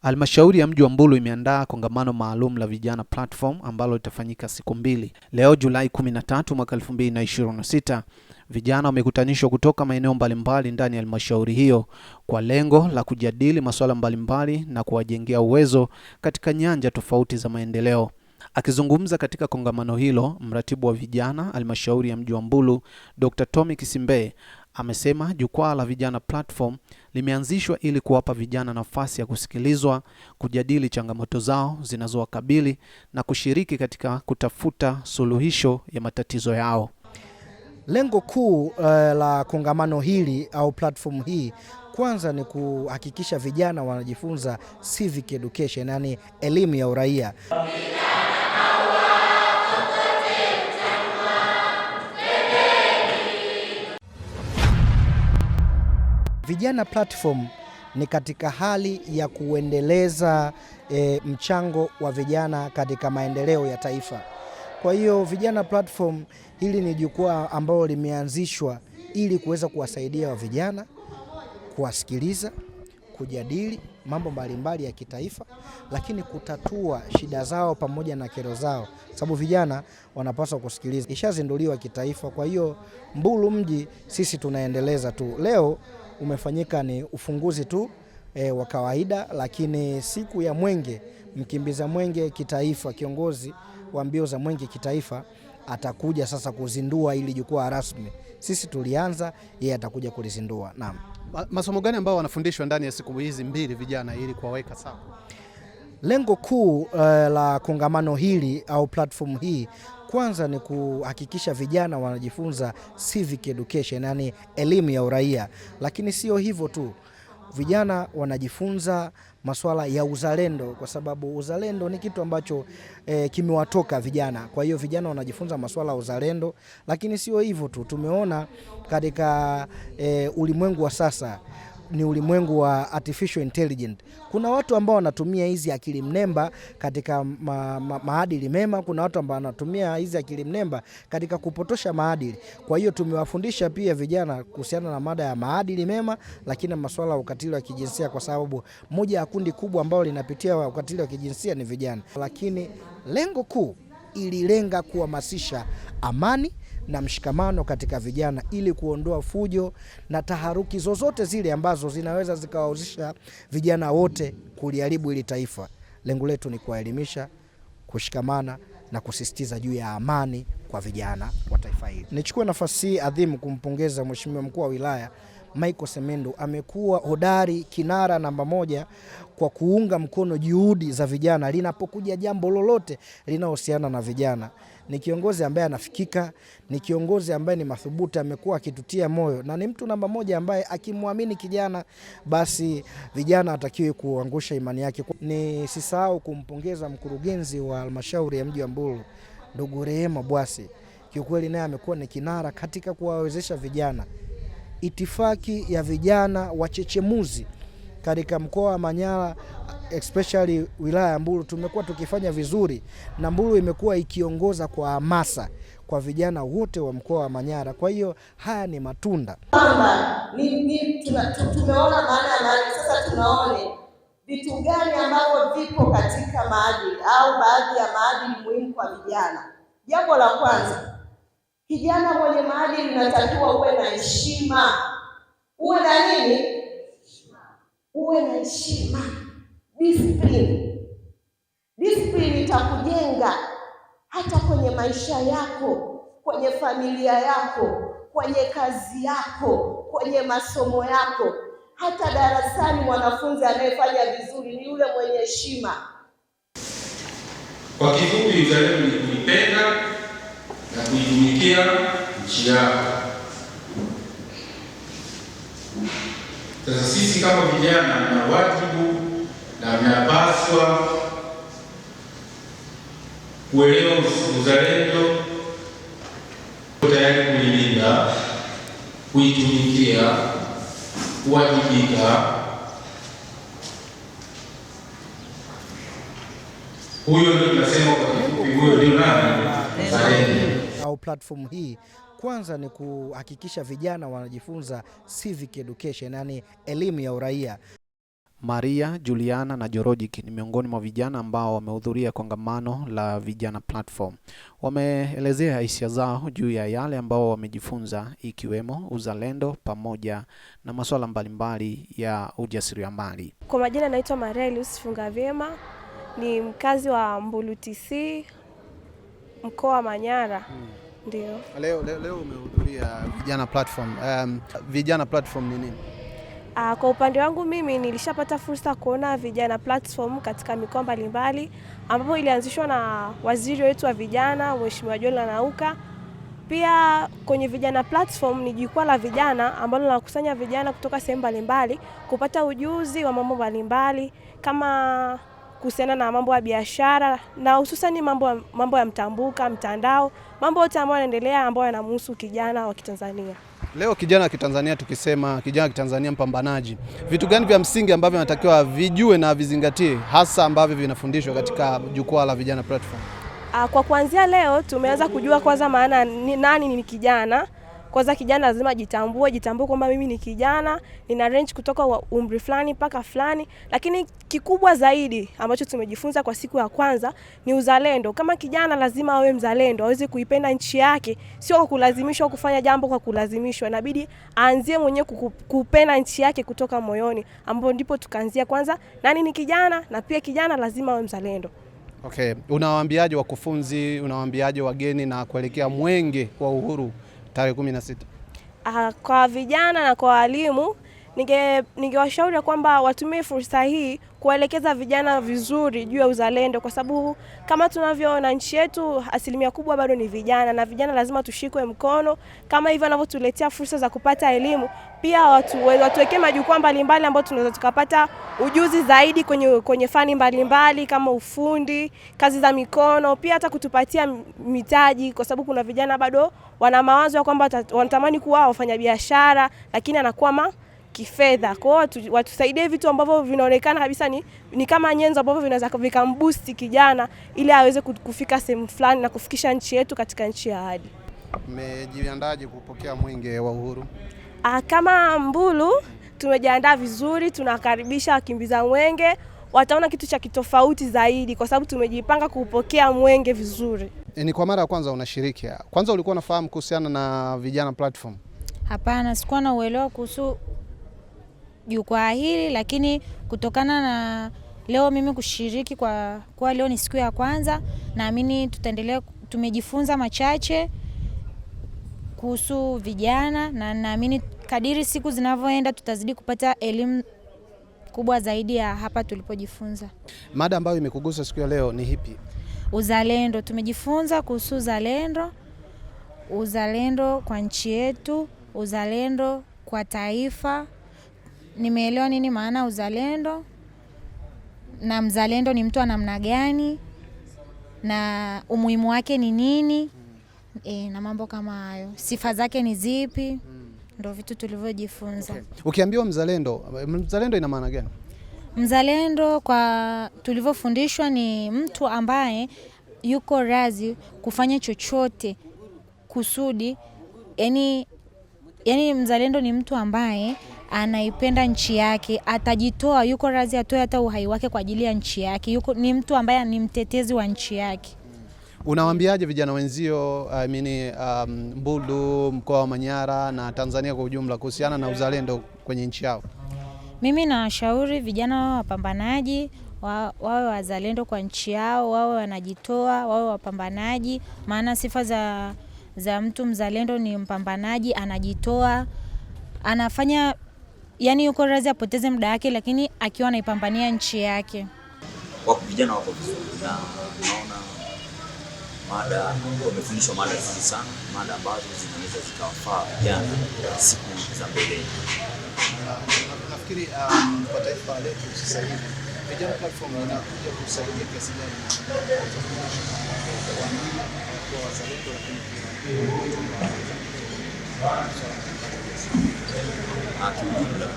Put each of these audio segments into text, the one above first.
Halmashauri ya mji wa Mbulu imeandaa kongamano maalum la vijana platform ambalo litafanyika siku mbili. Leo Julai 13 mwaka 2026, vijana wamekutanishwa kutoka maeneo mbalimbali ndani ya halmashauri hiyo kwa lengo la kujadili masuala mbalimbali na kuwajengea uwezo katika nyanja tofauti za maendeleo. Akizungumza katika kongamano hilo, mratibu wa vijana halmashauri ya mji wa Mbulu, Dr. Tommy Kisimbe, amesema jukwaa la vijana platform limeanzishwa ili kuwapa vijana nafasi ya kusikilizwa, kujadili changamoto zao zinazowakabili na kushiriki katika kutafuta suluhisho ya matatizo yao. Lengo kuu la kongamano hili au platform hii kwanza ni kuhakikisha vijana wanajifunza civic education, yani elimu ya uraia. Vijana platform ni katika hali ya kuendeleza mchango wa vijana katika maendeleo ya taifa. Kwa hiyo vijana platform hili ni jukwaa ambalo limeanzishwa ili kuweza kuwasaidia wa vijana kuwasikiliza, kujadili mambo mbalimbali ya kitaifa, lakini kutatua shida zao pamoja na kero zao, sababu vijana wanapaswa kusikiliza. Ishazinduliwa kitaifa, kwa hiyo Mbulu mji sisi tunaendeleza tu. Leo umefanyika ni ufunguzi tu wa kawaida, lakini siku ya mwenge, mkimbiza mwenge kitaifa, kiongozi wa mbio za mwenge kitaifa atakuja sasa kuzindua ili jukwaa rasmi. Sisi tulianza, yeye atakuja kulizindua. Naam. Masomo gani ambao wanafundishwa ndani ya siku hizi mbili vijana ili kuwaweka sawa? Lengo kuu la kongamano hili au platform hii kwanza ni kuhakikisha vijana wanajifunza civic education, yani elimu ya uraia, lakini sio hivyo tu. Vijana wanajifunza masuala ya uzalendo, kwa sababu uzalendo ni kitu ambacho kimewatoka vijana. Kwa hiyo vijana wanajifunza masuala ya uzalendo, lakini sio hivyo tu. Tumeona katika ulimwengu wa sasa ni ulimwengu wa artificial intelligence. Kuna watu ambao wanatumia hizi akili mnemba katika maadili mema, kuna watu ambao wanatumia hizi akili mnemba katika kupotosha maadili. Kwa hiyo tumewafundisha pia vijana kuhusiana na mada ya maadili mema, lakini masuala ya ukatili wa kijinsia, kwa sababu moja ya kundi kubwa ambao linapitia ukatili wa kijinsia ni vijana. Lakini lengo kuu ililenga kuhamasisha amani na mshikamano katika vijana ili kuondoa fujo na taharuki zozote zile ambazo zinaweza zikawahusisha vijana wote kuliharibu ili taifa. Lengo letu ni kuwaelimisha, kushikamana na kusisitiza juu ya amani kwa vijana wa taifa hili. Nichukue nafasi hii adhimu kumpongeza Mheshimiwa Mkuu wa Wilaya Michael Semendo. Amekuwa hodari, kinara namba moja kwa kuunga mkono juhudi za vijana linapokuja jambo lolote linalohusiana na vijana. Ni kiongozi ambaye anafikika, ni kiongozi ambaye ni madhubuti, amekuwa akitutia moyo, na ni mtu namba moja ambaye akimwamini kijana basi vijana atakiwe kuangusha imani yake. Nisisahau kumpongeza mkurugenzi wa halmashauri ya mji wa Mbulu, ndugu Rehema Bwasi. Kiukweli naye amekuwa ni kinara katika kuwawezesha vijana. Itifaki ya vijana wachechemuzi katika mkoa wa Manyara, especially wilaya ya Mbulu, tumekuwa tukifanya vizuri, na Mbulu imekuwa ikiongoza kwa hamasa kwa vijana wote wa mkoa wa Manyara. Kwa hiyo haya ni matunda. Tumeona maana ya maadili, sasa tunaone vitu gani ambavyo vipo katika maadili au baadhi ya maadili muhimu kwa vijana. Jambo la kwanza, kijana mwenye maadili unatakiwa uwe na heshima. Uwe na nini? Uwe na heshima. Discipline. Discipline itakujenga hata kwenye maisha yako, kwenye familia yako, kwenye kazi yako, kwenye masomo yako. Hata darasani mwanafunzi anayefanya vizuri ni yule mwenye heshima. Kwa kifupi, uzalendo ni kuipenda na kuitumikia nchi yako. Sasa sisi kama vijana tuna wajibu na mnapaswa kuelewa uzalendo, tayari kuilinda, kuitumikia, kuwajibika. Huyo ndio tunasema kwa kifupi, huyo ndio nani? Uzalendo. Au platform hii kwanza ni kuhakikisha vijana wanajifunza civic education, yani elimu ya uraia. Maria, Juliana na Jorojik ni miongoni mwa vijana ambao wamehudhuria kongamano la Vijana Platform. Wameelezea hisia zao juu ya yale ambao wamejifunza, ikiwemo uzalendo pamoja na masuala mbalimbali ya ujasiriamali. Kwa majina naitwa Maria Fungavyema, ni mkazi wa Mbulu TC, mkoa wa Manyara. Ndio. Leo umehudhuria Vijana Platform. Vijana Platform ni nini? Kwa upande wangu mimi nilishapata fursa kuona Vijana Platform katika mikoa mbalimbali, ambapo ilianzishwa na waziri wetu wa vijana Mheshimiwa John Nanauka. Pia kwenye Vijana Platform ni jukwaa la vijana ambalo linakusanya vijana kutoka sehemu mbalimbali kupata ujuzi wa mambo mbalimbali kama kuhusiana na mambo ya biashara na hususan mambo ya mtambuka, mtandao, mambo yote ambayo yanaendelea ambayo yanamhusu kijana wa Kitanzania. Leo kijana wa Kitanzania, tukisema kijana wa Kitanzania mpambanaji, vitu gani vya msingi ambavyo anatakiwa vijue na vizingatie hasa ambavyo vinafundishwa katika jukwaa la Vijana Platform? Kwa kuanzia leo tumeanza kujua kwanza maana nani ni kijana. Kwanza kijana lazima jitambue kwamba mimi ni kijana, nina range kutoka umri fulani mpaka fulani, lakini kikubwa zaidi ambacho tumejifunza kwa siku ya kwanza ni uzalendo. Kama kijana lazima awe mzalendo, aweze kuipenda nchi yake, sio kwa kulazimishwa kufanya jambo kwa kulazimishwa. Inabidi aanzie mwenyewe kupenda nchi yake kutoka moyoni, ambapo ndipo tukaanzia kwanza nani ni kijana, na pia kijana lazima awe mzalendo. Okay, unawaambiaje wakufunzi, unawaambiaje wageni na kuelekea Mwenge wa Uhuru tarehe 16? Kwa vijana na kwa walimu ningewashauri kwamba watumie fursa hii kuelekeza vijana vizuri juu ya uzalendo, kwa sababu kama tunavyoona nchi yetu asilimia kubwa bado ni vijana, na vijana lazima tushikwe mkono kama hivyo wanavyotuletea fursa za kupata elimu. Pia watuwekee majukwaa mbalimbali ambapo tunaweza tukapata ujuzi zaidi kwenye fani mbalimbali kama ufundi, kazi za mikono, pia hata kutupatia mitaji, kwa sababu kuna vijana bado wana mawazo ya kwamba wanatamani kuwa wafanyabiashara lakini anakwama kifedha. Kwa hiyo watusaidie vitu ambavyo vinaonekana kabisa ni kama nyenzo ambavyo vinaweza vikamboost kijana ili aweze kufika sehemu fulani na kufikisha nchi yetu katika nchi ya ahadi. Mmejiandaje kupokea Mwenge wa Uhuru? Kama Mbulu tumejiandaa vizuri, tunakaribisha wakimbiza Mwenge, wataona kitu cha kitofauti zaidi kwa sababu tumejipanga kupokea Mwenge vizuri. Ni kwa mara ya kwanza unashiriki. Kwanza ulikuwa unafahamu kuhusiana na Vijana Platform? Hapana, sikuwa na uelewa kuhusu jukwaa hili, lakini kutokana na leo mimi kushiriki kwa leo ni siku ya kwanza, naamini tutaendelea, tumejifunza machache kuhusu vijana, na naamini kadiri siku zinavyoenda tutazidi kupata elimu kubwa zaidi ya hapa tulipojifunza. Mada ambayo imekugusa siku ya leo ni ipi? Uzalendo. Tumejifunza kuhusu uzalendo kwa nchi yetu, uzalendo kwa taifa. Nimeelewa nini maana uzalendo, na mzalendo ni mtu wa namna gani, na umuhimu wake ni nini, na mambo kama hayo. Sifa zake ni zipi? Ndio vitu tulivyojifunza. Okay. Ukiambiwa mzalendo ina maana gani? Mzalendo kwa tulivyofundishwa ni mtu ambaye yuko razi kufanya chochote kusudi, yani mzalendo ni mtu ambaye anaipenda nchi yake, atajitoa, yuko razi atoe hata uhai wake kwa ajili ya nchi yake. Ni mtu ambaye ni mtetezi wa nchi yake. Unawaambiaje vijana wenzio, Mbulu, mkoa wa Manyara na Tanzania kwa ujumla kuhusiana na uzalendo kwenye nchi yao? Mimi nawashauri vijana wapambanaji, wawe wazalendo kwa nchi yao, wawe wanajitoa, wawe wapambanaji, maana sifa za mtu mzalendo ni mpambanaji, anajitoa, anafanya, yani yuko razi apoteze muda wake lakini akiwa anaipambania nchi yake. Wako vijana wako vizuri, na naona mada wamefundishwa mada nzuri sana, mada ambazo zinaweza zikawafaa vijana siku za mbele. Nafikiri kwa taifa letu sasa hivi Vijana Platform inakuja kusaidia kiasi gani kwa wazalendo, lakini kiujumla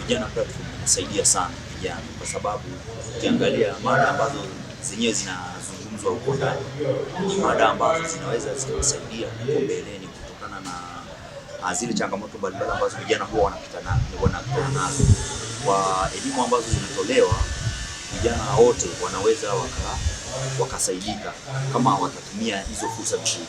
Vijana Platform inasaidia sana vijana, kwa sababu ukiangalia mada ambazo zenyewe zinazungumzwa huko ndani ni mada ambazo zinaweza zikawasaidia huko mbeleni kutokana na zile changamoto mbalimbali ambazo vijana huwa wanakutana nazo. kwa elimu ambazo zinatolewa, vijana wote wanaweza wakasaidika kama watatumia hizo fursa vizuri.